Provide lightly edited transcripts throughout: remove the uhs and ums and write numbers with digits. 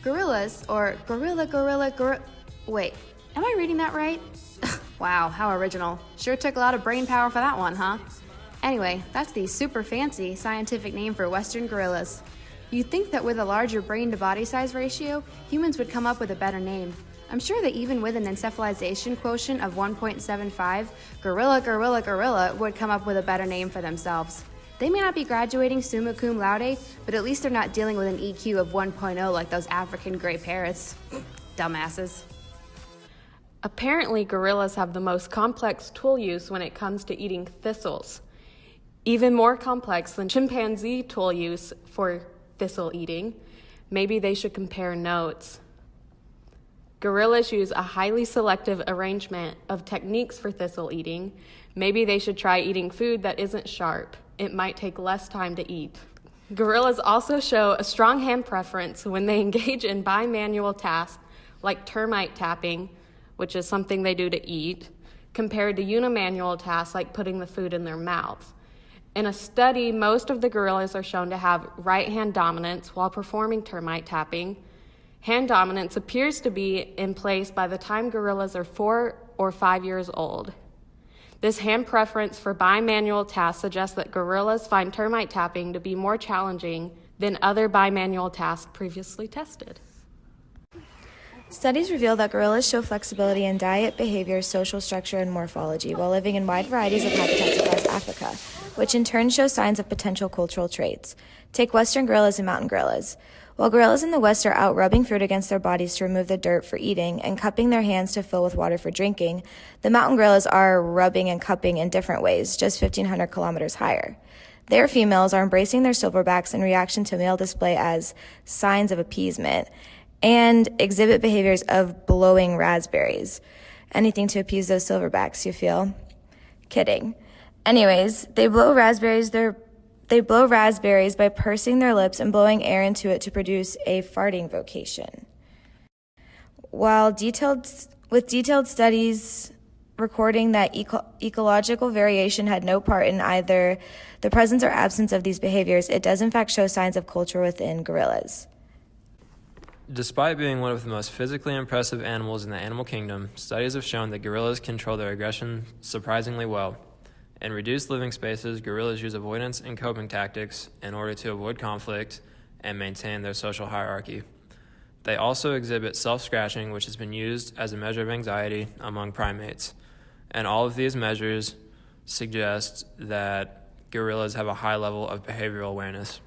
Gorillas, or wait, am I reading that right? Wow, how original. Sure took a lot of brain power for that one, huh? Anyway, that's the super fancy scientific name for Western gorillas. You'd think that with a larger brain to body size ratio, humans would come up with a better name. I'm sure that even with an encephalization quotient of 1.75, gorilla would come up with a better name for themselves. They may not be graduating summa cum laude, but at least they're not dealing with an EQ of 1.0 like those African gray parrots. Dumbasses. Apparently, gorillas have the most complex tool use when it comes to eating thistles. Even more complex than chimpanzee tool use for thistle eating. Maybe they should compare notes. Gorillas use a highly selective arrangement of techniques for thistle eating. Maybe they should try eating food that isn't sharp. It might take less time to eat. Gorillas also show a strong hand preference when they engage in bimanual tasks like termite tapping, which is something they do to eat, compared to unimanual tasks like putting the food in their mouth. In a study, most of the gorillas are shown to have right-hand dominance while performing termite tapping. Hand dominance appears to be in place by the time gorillas are 4 or 5 years old. This hand preference for bimanual tasks suggests that gorillas find termite tapping to be more challenging than other bimanual tasks previously tested. Studies reveal that gorillas show flexibility in diet, behavior, social structure, and morphology while living in wide varieties of habitats across Africa, which in turn show signs of potential cultural traits. Take western gorillas and mountain gorillas. While gorillas in the West are out rubbing fruit against their bodies to remove the dirt for eating and cupping their hands to fill with water for drinking, the mountain gorillas are rubbing and cupping in different ways, just 1,500 kilometers higher. Their females are embracing their silverbacks in reaction to male display as signs of appeasement, and exhibit behaviors of blowing raspberries. Anything to appease those silverbacks, you feel? Kidding. Anyways, they blow raspberries by pursing their lips and blowing air into it to produce a farting vocation. With detailed studies recording that ecological variation had no part in either the presence or absence of these behaviors, it does in fact show signs of culture within gorillas. Despite being one of the most physically impressive animals in the animal kingdom, studies have shown that gorillas control their aggression surprisingly well. In reduced living spaces, gorillas use avoidance and coping tactics in order to avoid conflict and maintain their social hierarchy. They also exhibit self-scratching, which has been used as a measure of anxiety among primates. And all of these measures suggest that gorillas have a high level of behavioral awareness.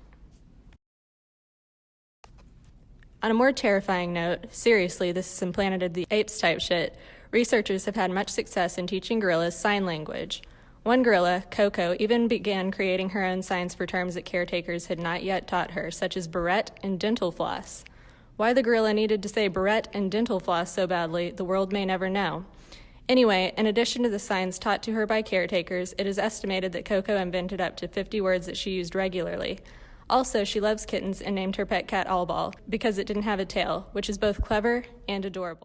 On a more terrifying note, seriously, this is implanted the apes type shit, researchers have had much success in teaching gorillas sign language. One gorilla, Coco, even began creating her own signs for terms that caretakers had not yet taught her, such as barrette and dental floss. Why the gorilla needed to say barrette and dental floss so badly, the world may never know. Anyway, in addition to the signs taught to her by caretakers, it is estimated that Coco invented up to 50 words that she used regularly. Also, she loves kittens and named her pet cat Allball because it didn't have a tail, which is both clever and adorable.